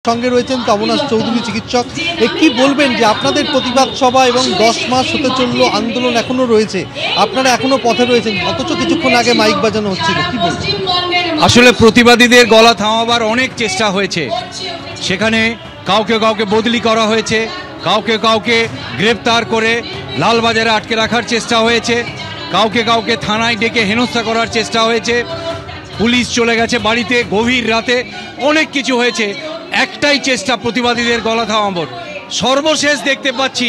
সঙ্গে রয়েছেন তমনাশ চৌধুরী চিকিৎসক। কি বলবেন যে আপনাদের প্রতিবাদ সভা এবং 10 মাস হতে চললো, আন্দোলন এখনো রয়েছে, আপনারা এখনো পথে রয়েছেন, অথচ কিছুক্ষণ আগে মাইক বাজানো হচ্ছিল, কি বলবেন? আসলে প্রতিবাদীদের গলা থামাবার অনেক চেষ্টা হয়েছে, সেখানে কাউকে কাউকে বদলি করা হয়েছে, কাউকে কাউকে গ্রেপ্তার করে লালবাজারে আটকে রাখার চেষ্টা হয়েছে, কাউকে কাউকে থানায় ডেকে হেনস্থা করার চেষ্টা হয়েছে, পুলিশ চলে গেছে বাড়িতে গভীর রাতে, অনেক কিছু হয়েছে। একটাই চেষ্টা প্রতিবাদীদের গলা থামাবার। সর্বশেষ দেখতে পাচ্ছি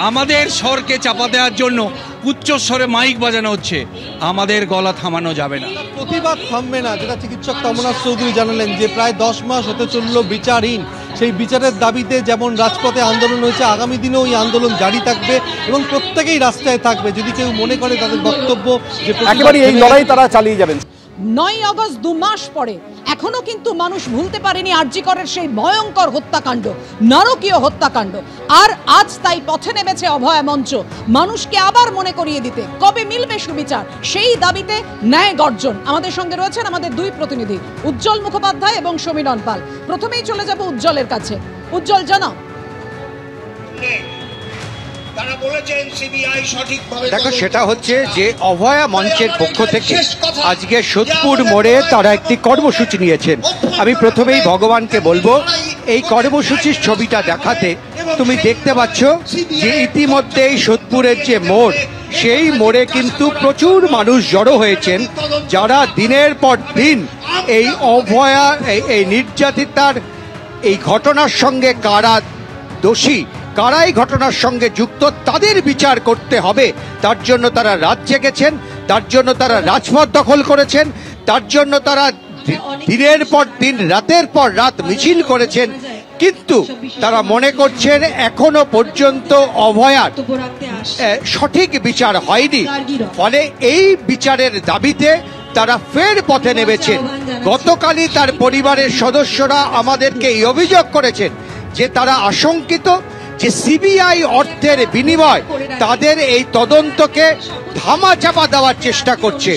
আমাদের স্বরকে চাপা দেওয়ার জন্য উচ্চস্বরে মাইক বাজানো হচ্ছে। আমাদের গলা থামানো যাবে না, প্রতিবাদ থামবে না, যেটা চিকিৎসক তমনাশ চৌধুরী জানালেন যে প্রায় 10 মাস হতে চললো বিচারহীন। সেই বিচারের দাবিতে যেমন রাজপথে আন্দোলন হয়েছে, আগামী দিনেও এই আন্দোলন জারি থাকবে এবং প্রত্যেকেই রাস্তায় থাকবে। যদি কেউ মনে করে তাদের বক্তব্য যে একেবারে এই লড়াই তারা চালিয়ে যাবেন। 9 আগস্ট 2 মাস পরে এখনো কিন্তু মানুষ ভুলতে পারেনি আরজি করের সেই ভয়ঙ্কর হত্যাকাণ্ড, নারকীয় হত্যাকাণ্ড। আর আজ তাই পথে নেমেছে অভয়া মঞ্চ, মানুষকে আবার মনে করিয়ে দিতে কবে মিলবে সুবিচার, সেই দাবিতে ন্যায় গর্জন। আমাদের সঙ্গে রয়েছেন আমাদের দুই প্রতিনিধি, উজ্জ্বল মুখোপাধ্যায় এবং সমীরণ পাল। প্রথমেই চলে যাব উজ্জ্বলের কাছে। উজ্জ্বল, জানাও। দেখো, সেটা হচ্ছে যে অভয়া মঞ্চের পক্ষ থেকে আজকে সোদপুর মোড়ে তারা একটি কর্মসূচি নিয়েছেন। আমি প্রথমেই ভগবানকে বলবো, এই কর্মসূচির ছবিটা দেখাতে তুমি দেখতে পাচ্ছ যে ইতিমধ্যেই সোদপুরের যে মোড়, সেই মোড়ে কিন্তু প্রচুর মানুষ জড়ো হয়েছেন, যারা দিনের পর দিন এই অভয়া এই নির্যাতিতার এই ঘটনার সঙ্গে কারা দোষী, কারা এই ঘটনার সঙ্গে যুক্ত, তাদের বিচার করতে হবে। তার জন্য তারা রাত জেগেছেন, তার জন্য তারা রাজপথ দখল করেছেন, তার জন্য তারা দিনের পর দিন রাতের পর রাত মিছিল করেছেন। কিন্তু তারা মনে করছেন এখনো পর্যন্ত অভয়ার সঠিক বিচার হয়নি, ফলে এই বিচারের দাবিতে তারা ফের পথে নেমেছেন। গতকালই তার পরিবারের সদস্যরা আমাদেরকে এই অভিযোগ করেছেন যে তারা আশঙ্কিত যে সিবিআই অর্থের বিনিময় তাদের এই তদন্তকে ধামাচাপা দেওয়ার চেষ্টা করছে।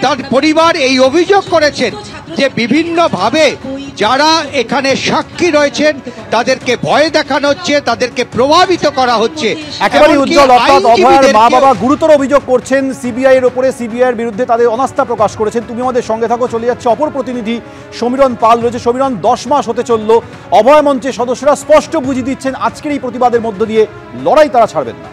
তার পরিবার এই অভিযোগ করেছেন যে বিভিন্নভাবে যারা এখানে সাক্ষী রয়েছেন তাদেরকে ভয় দেখানো হচ্ছে, তাদেরকে প্রভাবিত করা হচ্ছে। একেবারে উজ্জ্বল, অর্থাৎ অভয়ার মা বাবা গুরুতর অভিযোগ করছেন সিবিআই এর উপরে, সিবিআই এর বিরুদ্ধে তাদের অনাস্থা প্রকাশ করেছেন। তুমি আমাদের সঙ্গে থাকো, চলে যাচ্ছে অপর প্রতিনিধি সমীরণ পাল রয়েছে। সমীরণ, 10 মাস হতে চললো, অভয় মঞ্চের সদস্যরা স্পষ্ট বুঝিয়ে দিচ্ছেন আজকের এই প্রতিবাদের মধ্য দিয়ে লড়াই তারা ছাড়বেন না।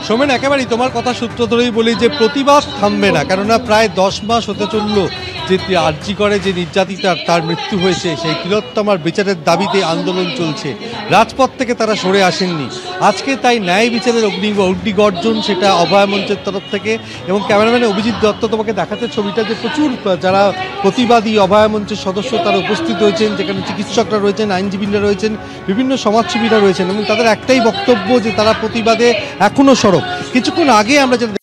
সোমেন, একেবারেই তোমার কথা সূত্র ধরেই বলি যে প্রতিবাদ থামবে না, কেননা প্রায় 10 মাস হতে চললো যে আরজি করে যে নির্যাতিতার তার মৃত্যু হয়েছে, সেই তিলোত্তমার বিচারের দাবিতে আন্দোলন চলছে। রাজপথ থেকে তারা সরে আসেননি। আজকে তাই ন্যায় বিচারের অগ্নিগর্জন, সেটা অভয়া মঞ্চের তরফ থেকে। এবং ক্যামেরাম্যান অভিজিৎ দত্ত তোমাকে দেখাতে ছবিটা, যে প্রচুর যারা প্রতিবাদী অভয়া মঞ্চের সদস্য তারা উপস্থিত হয়েছেন, যেখানে চিকিৎসকরা রয়েছেন, আইনজীবীরা রয়েছেন, বিভিন্ন সমাজসেবীরা রয়েছেন, এবং তাদের একটাই বক্তব্য যে তারা প্রতিবাদে এখনো সরব। কিছুক্ষণ আগে আমরা যেটা